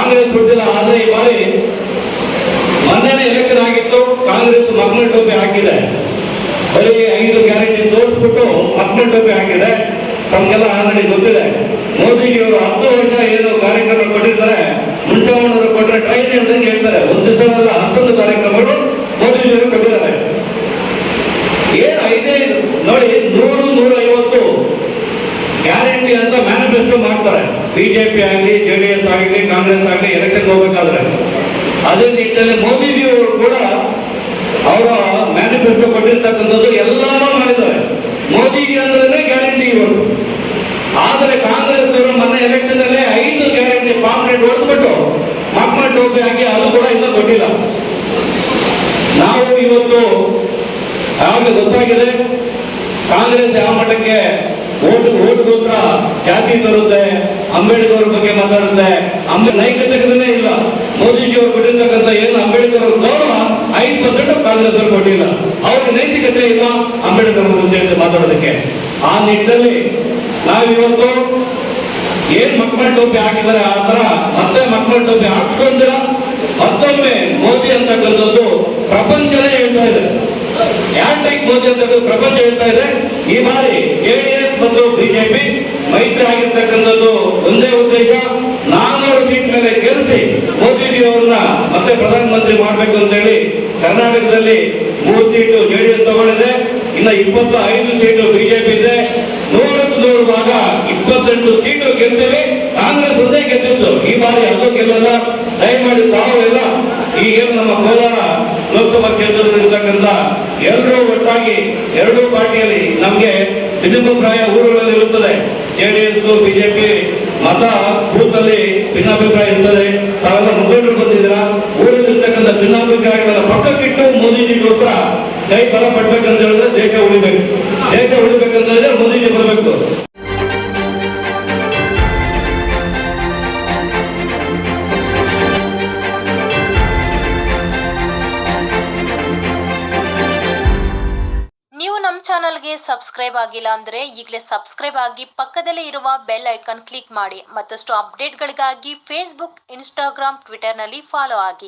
ಕಾಂಗ್ರೆಸ್ ಬಿಟ್ಟಿಲ್ಲ. ಆದ್ರೆ ಈ ಬಾರಿ ಮೊನ್ನೆ ಎಲೆಕ್ಷನ್ ಆಗಿತ್ತು, ಕಾಂಗ್ರೆಸ್ ಮಕ್ಕಳ ಟೋಪಿ ಹಾಕಿದೆ. ಬರೀ 5 ಗ್ಯಾರಂಟಿ ತೋರಿಸ್ಬಿಟ್ಟು ಮಕ್ಕಳ ಟೋಪಿ ಹಾಕಿದೆ. ತಮಗೆಲ್ಲ ಆಲ್ರೆಡಿ ಗೊತ್ತಿದೆ. ಮೋದಿಜಿಯವರು 10 ವರ್ಷ ಏನು ಕಾರ್ಯಕ್ರಮ ಕೊಟ್ಟಿರ್ತಾರೆ, ಮುಂಚೆವರು ಕೊಟ್ಟರೆ ಟ್ರೈನ್ ಅಂತ ಹೇಳ್ತಾರೆ. ಒಂದು ದಿವಸದಲ್ಲ 11 ಕಾರ್ಯಕ್ರಮಗಳು ಮೋದಿಜಿಯವರು ಕೊಟ್ಟಿದ್ದಾರೆ. ಏನು 5 ನೋಡಿ 100-150 ಗ್ಯಾರಂಟಿ ಅಂತ ಮ್ಯಾನಿಫೆಸ್ಟೋ ಮಾಡ್ತಾರೆ. ಬಿಜೆಪಿ ಆಗಲಿ, ಜೆಡಿಎಸ್ ಆಗಲಿ, ಕಾಂಗ್ರೆಸ್ ಆಗಲಿ ಎಲೆಕ್ಷನ್ ಹೋಗ್ಬೇಕಾದ್ರೆ ಅದೇ ನಿಟ್ಟಿನಲ್ಲಿ ಮೋದಿಜಿಯವರು ಕೂಡ ಅವರ ಮ್ಯಾನಿಫೆಸ್ಟೋ ಕೊಟ್ಟಿರ್ತಕ್ಕಂಥದ್ದು ಎಲ್ಲಾನು ಮಾಡಿದ್ದಾರೆ. ಮೋದಿಜಿ ಅಂದ್ರೆ ಗ್ಯಾರಂಟಿ ಇವರು. ಆದರೆ ಕಾಂಗ್ರೆಸ್ ಅವರು ಮೊನ್ನೆ ಎಲೆಕ್ಷನ್ ಅಲ್ಲೇ 5 ಗ್ಯಾರಂಟಿ ಪಾಂಪ್ಲೆಟ್ ಹೊಡೆದ್ಬಿಟ್ಟು ಮಕ್ಕಳ ಟೋಪಿ ಹಾಕಿ ಅದು ಕೂಡ ಇನ್ನೂ ಕೊಟ್ಟಿಲ್ಲ. ನಾವು ಇವತ್ತು ಯಾವಾಗ ಗೊತ್ತಾಗಿದೆ ಕಾಂಗ್ರೆಸ್ ಯಾವ ಮಟ್ಟಕ್ಕೆ ಓಟ್ಗೋತ್ರ ಜಾತಿ ತರುತ್ತೆ, ಅಂಬೇಡ್ಕರ್ ಬಗ್ಗೆ ಮಾತಾಡುತ್ತೆ. ನೈತಿಕತೆನೇ ಇಲ್ಲ. ಮೋದಿಜಿಯವರು ಕೊಟ್ಟಿರ್ತಕ್ಕಂಥ ಏನು ಅಂಬೇಡ್ಕರ್ ಗೌರವ 5% ಕಾಂಗ್ರೆಸ್ ಅವರು ಕೊಟ್ಟಿಲ್ಲ. ಅವ್ರಿಗೆ ನೈತಿಕತೆ ಇಲ್ಲ ಅಂಬೇಡ್ಕರ್ ಬಗ್ಗೆ ಮಾತಾಡೋದಕ್ಕೆ. ಆ ನಿಟ್ಟಿನಲ್ಲಿ ನಾವಿವತ್ತು ಏನ್ ಮಕ್ಕಳ ಟೋಪಿ ಹಾಕಿದ್ದಾರೆ ಆ ತರ ಮತ್ತೆ ಮಕ್ಕಳ ಟೋಪಿ ಹಾಕ್ಸ್ಕೊಂಡಿರ ಮತ್ತೊಮ್ಮೆ ಮೋದಿ ಅಂತಕ್ಕಂಥದ್ದು ಪ್ರಪಂಚನೇ ಹೇಳ್ತಾ ಇದೆ. ಹ್ಯಾಟ್ರಿಕ್ ಮೋದಿ ಅಂತ ಪ್ರಪಂಚ ಹೇಳ್ತಾ ಇದೆ. ಈ ಬಾರಿ ಜೆಡಿಎಸ್ ಮತ್ತು ಬಿಜೆಪಿ ಮೈತ್ರಿ ಆಗಿರ್ತಕ್ಕಂಥದ್ದು ಒಂದೇ ಉದ್ದೇಶ, 400 ಸೀಟ್ ಮೇಲೆ ಗೆಲ್ಲಿಸಿ ಮೋದಿಜಿ ಅವ್ರನ್ನ ಮತ್ತೆ ಪ್ರಧಾನಮಂತ್ರಿ ಮಾಡಬೇಕು ಅಂತ ಹೇಳಿ ಕರ್ನಾಟಕದಲ್ಲಿ 3 ಸೀಟು ಜೆಡಿಎಸ್ ತಗೊಂಡಿದೆ. ಇನ್ನು 25 ಸೀಟು ಬಿಜೆಪಿ ಇದೆ. 100 ಭಾಗ 28 ಸೀಟು ಗೆಲ್ತೇವೆ. ಕಾಂಗ್ರೆಸ್ ಒಂದೇ ಗೆದ್ದಿತ್ತು, ಈ ಬಾರಿ ಅದು ಗೆಲ್ಲಲ್ಲ. ದಯಮಾಡಿ ತಾವೆಲ್ಲ ಈಗೇನು ನಮ್ಮ ಕೋಲಾರ ಲೋಕಸಭಾ ಕ್ಷೇತ್ರದಲ್ಲಿರ್ತಕ್ಕಂಥ ಎಲ್ಲರೂ ಒಟ್ಟಾಗಿ 2 ಪಾರ್ಟಿಯಲ್ಲಿ ನಮಗೆ ಭಿನ್ನಾಭಿಪ್ರಾಯ ಊರುಗಳಲ್ಲಿ ಇರುತ್ತದೆ. ಜೆಡಿಎಸ್ ಬಿಜೆಪಿ ಮತ ಬೂತಲ್ಲಿ ಭಿನ್ನಾಭಿಪ್ರಾಯ ಇರ್ತದೆ. ತಾವೆಲ್ಲ ಮುಖಂಡರು ಬಂದಿದ್ದೀರಾ. ಊರಲ್ಲಿರ್ತಕ್ಕಂಥ ಭಿನ್ನಾಭಿಪ್ರಾಯಗಳನ್ನ ಪಕ್ಕಕ್ಕಿಟ್ಟು ಮೋದಿಜಿಗೋಸ್ಕರ ಕೈ ಬಲ ಪಡ್ಬೇಕಂತ ಹೇಳಿದ್ರೆ ದೇಶ ಉಳಿಬೇಕು. ದೇಶ ಉಳಿಬೇಕಂತ ಹೇಳಿದ್ರೆ ಮೋದಿಜಿ ಬರಬೇಕು. ಚಾನಲ್ಗೆ ಸಬ್ಸ್ಕ್ರೈಬ್ ಆಗಿಲ್ಲ ಅಂದ್ರೆ ಈಗಲೇ ಸಬ್ಸ್ಕ್ರೈಬ್ ಆಗಿ ಪಕ್ಕದಲ್ಲೇ ಇರುವ ಬೆಲ್ ಐಕಾನ್ ಕ್ಲಿಕ್ ಮಾಡಿ. ಮತ್ತಷ್ಟು ಅಪ್ಡೇಟ್ಗಳಿಗಾಗಿ ಫೇಸ್ಬುಕ್, ಇನ್ಸ್ಟಾಗ್ರಾಮ್, ಟ್ವಿಟರ್ನಲ್ಲಿ ಫಾಲೋ ಆಗಿ.